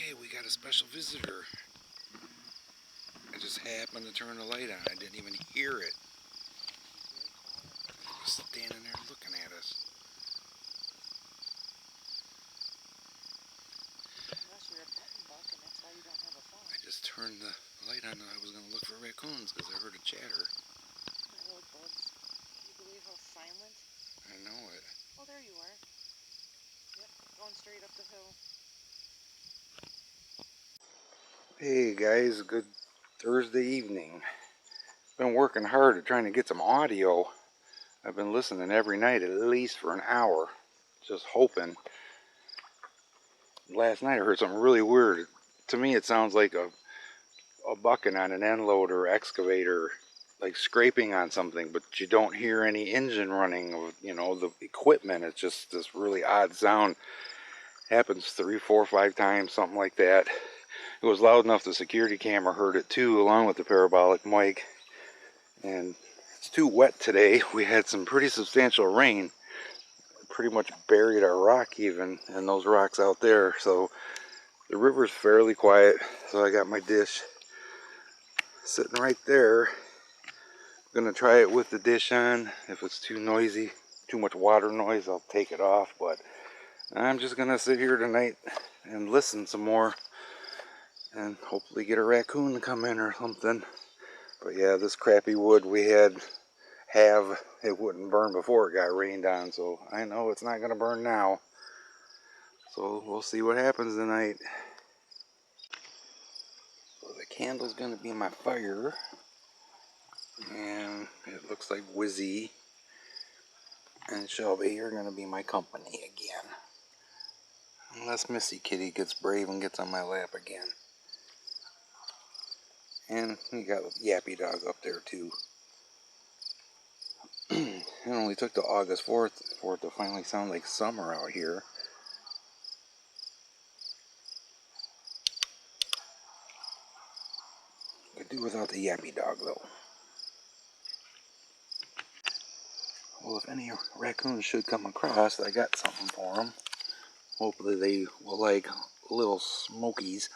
Hey, we got a special visitor. I just happened to turn the light on. I didn't even hear it. He was standing there looking at us. Unless you're a button buck and that's why you don't have a phone. I just turned the light on and I was going to look for raccoons because I heard a chatter. My little bugs. Can you believe how silent? I know it. Oh, there you are. Yep, going straight up the hill. Hey guys, good Thursday evening. Been working hard at trying to get some audio. I've been listening every night at least for an hour. Just hoping. Last night I heard something really weird. To me it sounds like a bucking on an end loader or excavator, like scraping on something, but you don't hear any engine running of, the equipment. It's just this really odd sound. Happens 3, 4, 5 times, something like that. It was loud enough the security camera heard it too, along with the parabolic mic. And it's too wet today. We had some pretty substantial rain. Pretty much buried our rock even, and those rocks out there. So the river's fairly quiet. So I got my dish sitting right there. I'm gonna try it with the dish on. If it's too noisy, too much water noise, I'll take it off. But I'm just gonna sit here tonight and listen some more, and hopefully get a raccoon to come in or something. But yeah, this crappy wood we had, it wouldn't burn before it got rained on, so I know it's not gonna burn now. So we'll see what happens tonight. So the candle's gonna be my fire, and it looks like Wizzy and Shelby are gonna be my company again. Unless Missy Kitty gets brave and gets on my lap again. And we got a Yappy dog up there too. It only took to August 4th for it to finally sound like summer out here. Could do without the Yappy dog though. Well, if any raccoons should come across, I got something for them. Hopefully they will like little smokies.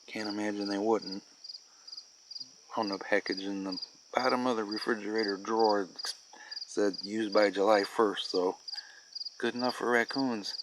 Can't imagine they wouldn't. On the package in the bottom of the refrigerator drawer it said used by July 1st, so good enough for raccoons.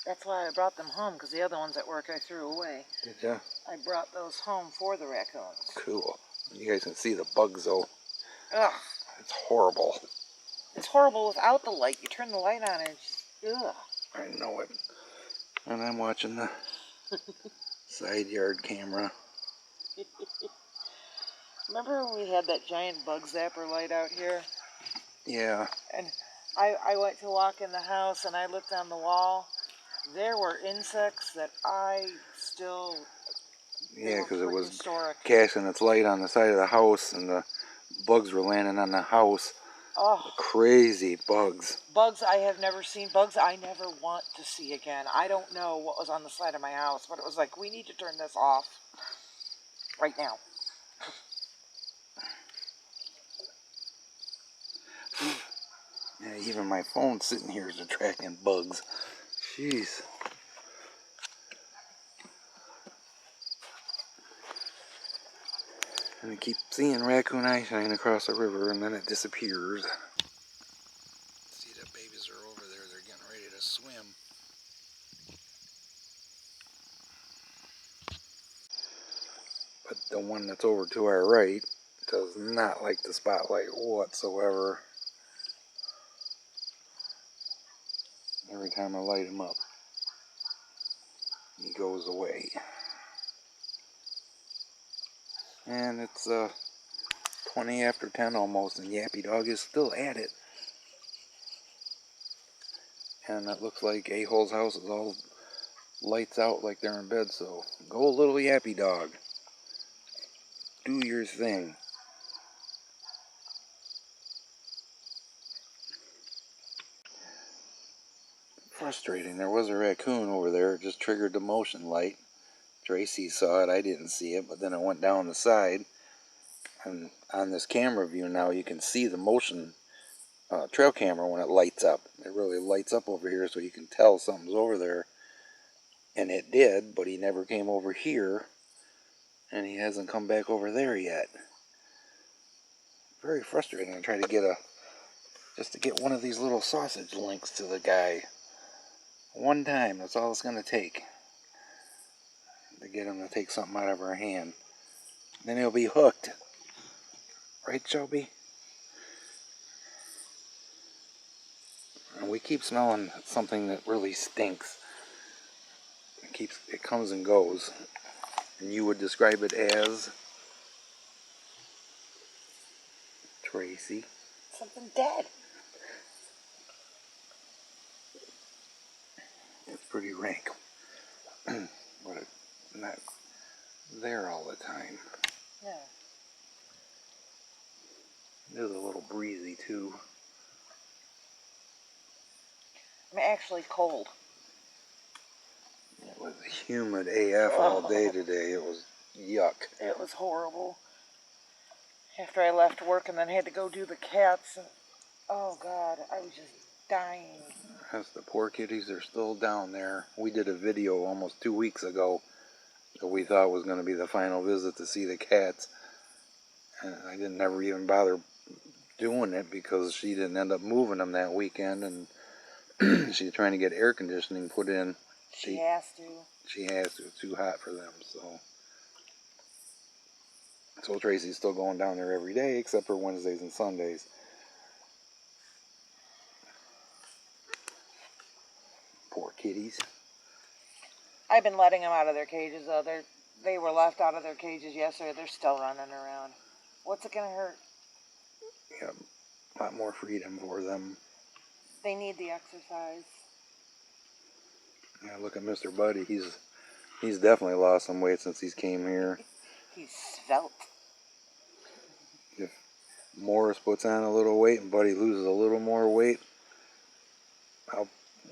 That's why I brought them home, because the other ones at work I threw away. Did ya? I brought those home for the raccoons. Cool. You guys can see the bugs though. Ugh. It's horrible. It's horrible without the light. You turn the light on and it's just, ugh. I know it. And I'm watching the side yard camera. Remember when we had that giant bug zapper light out here? Yeah. And I went to walk in the house and I looked on the wall. There were insects that I still... Yeah, because it was historic. casting its light on the side of the house and the bugs were landing on the house. Oh, crazy bugs. Bugs I have never seen. Bugs I never want to see again. I don't know what was on the side of my house, but it was like, we need to turn this off right now. Yeah, even my phone sitting here is attracting bugs. Jeez. And I keep seeing raccoon eye shine across the river and then it disappears. See, the babies are over there. They're getting ready to swim. But the one that's over to our right does not like the spotlight whatsoever. Every time I light him up, he goes away. And it's 20 after 10 almost, and Yappy Dog is still at it. And it looks like A-Hole's house is all lights out like they're in bed, so go little Yappy Dog. Do your thing. Frustrating. There was a raccoon over there. It just triggered the motion light. Tracy saw it. I didn't see it, but then it went down the side. And on this camera view now, you can see the motion trail camera when it lights up. It really lights up over here, so you can tell something's over there. And it did, but he never came over here, and he hasn't come back over there yet. Very frustrating. I try to get just to get one of these little sausage links to the guy. One time, that's all it's going to take. To get him to take something out of our hand. Then he'll be hooked. Right, Shelby? And we keep smelling something that really stinks. It comes and goes. And you would describe it as? Tracy. Something dead. It's pretty rank. But it's not there all the time. Yeah. It is a little breezy too. I'm actually cold. It was humid AF all day today. It was yuck. It was horrible. After I left work and then had to go do the cats, and oh God, I was just dying. As the poor kitties are still down there. We did a video almost 2 weeks ago that we thought was going to be the final visit to see the cats. And I didn't never even bother doing it because she didn't end up moving them that weekend, and she's trying to get air conditioning put in. She has to. She has to. It's too hot for them, so Tracy's still going down there every day except for Wednesdays and Sundays. Poor kitties. I've been letting them out of their cages though. They were left out of their cages yesterday. They're still running around. What's it gonna hurt? Yeah, a lot more freedom for them. They need the exercise. Yeah, look at Mr. Buddy. He's definitely lost some weight since he's came here. He's svelte. If Morris puts on a little weight and Buddy loses a little more weight,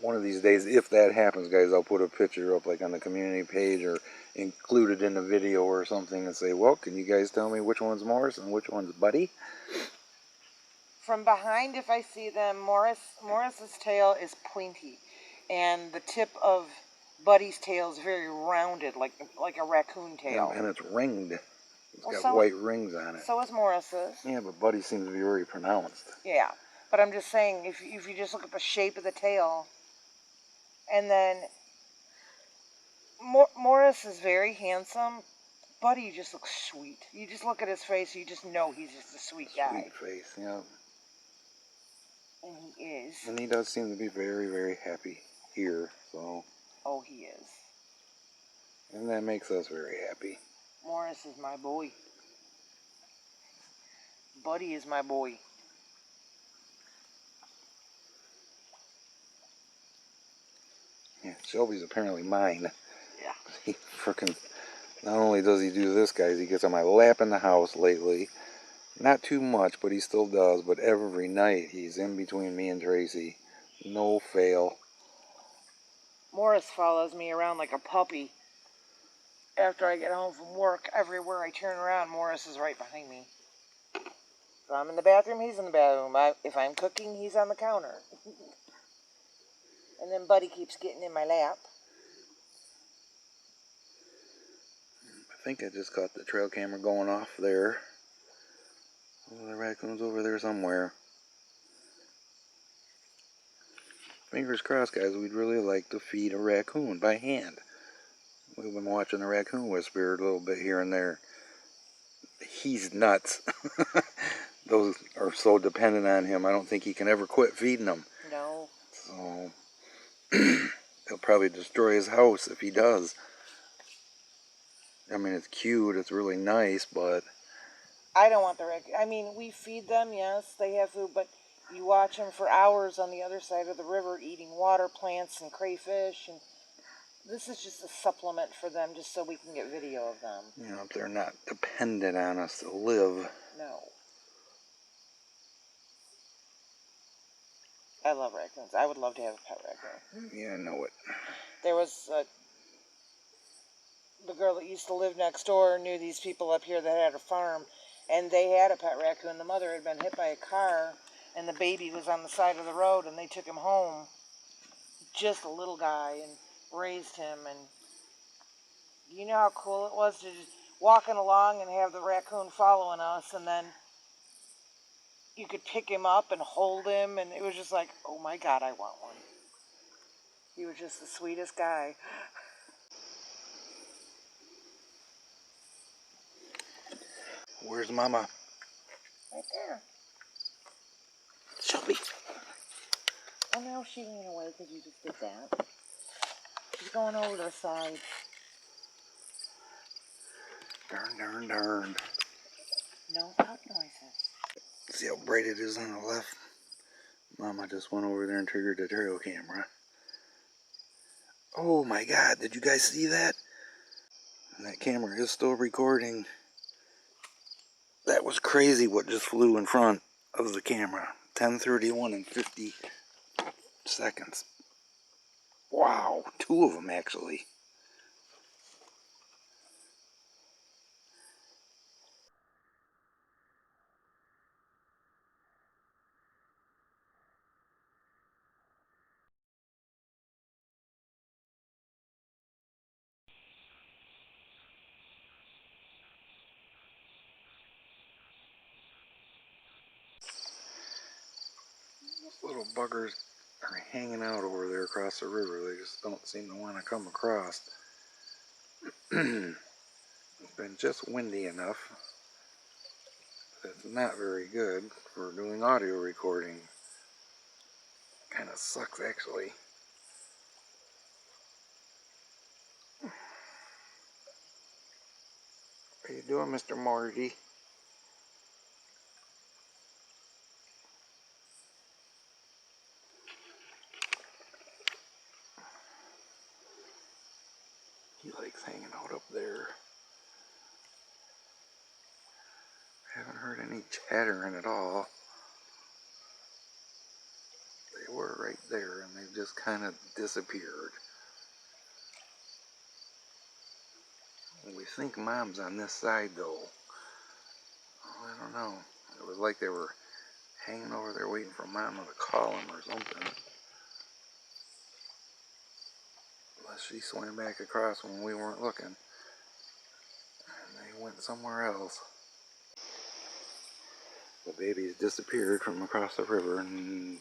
one of these days, if that happens, guys, I'll put a picture up like on the community page or include it in the video or something and say, well, can you guys tell me which one's Morris and which one's Buddy? From behind, if I see them, Morris's tail is pointy, and the tip of Buddy's tail is very rounded, like a raccoon tail. Yeah, and it's ringed. It's got white rings on it. So is Morris's. Yeah, but Buddy seems to be very pronounced. Yeah, but I'm just saying, if you just look at the shape of the tail, and then Morris is very handsome. Buddy just looks sweet. You just look at his face, you just know he's just a sweet guy. Sweet face, yeah. And he is. And he does seem to be very, very happy here, so. Oh, he is. And that makes us very happy. Morris is my boy. Buddy is my boy. Yeah, Shelby's apparently mine. Yeah. He frickin', not only does he do this, guys, he gets on my lap in the house lately. Not too much, but he still does. But every night he's in between me and Tracy. No fail. Morris follows me around like a puppy. After I get home from work, everywhere I turn around, Morris is right behind me. If I'm in the bathroom, he's in the bathroom. If I'm cooking, he's on the counter. And then Buddy keeps getting in my lap. I think I just caught the trail camera going off there. Oh, the raccoon's over there somewhere. Fingers crossed, guys. We'd really like to feed a raccoon by hand. We've been watching the Raccoon Whisperer a little bit here and there. He's nuts. Those are so dependent on him. I don't think he can ever quit feeding them. No. So he'll probably destroy his house if he does. I mean, it's cute. It's really nice, but I don't want the raccoon. I mean, we feed them, yes, they have food, but you watch them for hours on the other side of the river eating water plants and crayfish, and this is just a supplement for them just so we can get video of them. you know, they're not dependent on us to live. No. I love raccoons. I would love to have a pet raccoon. Yeah, I know it. There was the girl that used to live next door knew these people up here that had a farm, and they had a pet raccoon. The mother had been hit by a car, and the baby was on the side of the road, and they took him home. Just a little guy, and raised him, and you know how cool it was to just walking along and have the raccoon following us, and then you could pick him up and hold him, and it was just like, oh my God, I want one. He was just the sweetest guy. Where's Mama? Right there. Shelby. Oh, now she ran away because you just did that. She's going over to the side. Darn. No loud noises. See how bright it is on the left? Mama just went over there and triggered the trail camera. Oh my God, did you guys see that? And that camera is still recording. That was crazy what just flew in front of the camera. 10:31 and 50 seconds. Wow, two of them actually. Those little buggers are hanging out over there across the river. They just don't seem to want to come across. It's been just windy enough. It's not very good for doing audio recording. Kind of sucks actually. How you doing, Mr. Marty? He likes hanging out up there. Haven't heard any chattering at all. They were right there and they just kind of disappeared. We think Mom's on this side though. Oh, I don't know. It was like they were hanging over there waiting for Mama to call them or something. Unless she swam back across when we weren't looking. And they went somewhere else. The babies disappeared from across the river and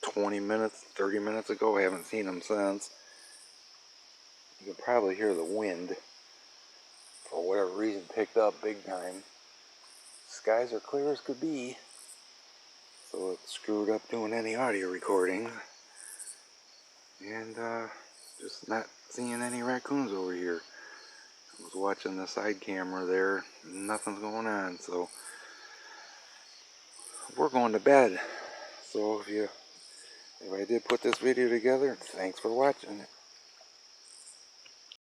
20 minutes, 30 minutes ago. I haven't seen them since. You can probably hear the wind. For whatever reason, picked up big time. Skies are clear as could be. So it screwed up doing any audio recording. And just not seeing any raccoons over here. I was watching the side camera there. Nothing's going on. So we're going to bed. So if I did put this video together, thanks for watching it.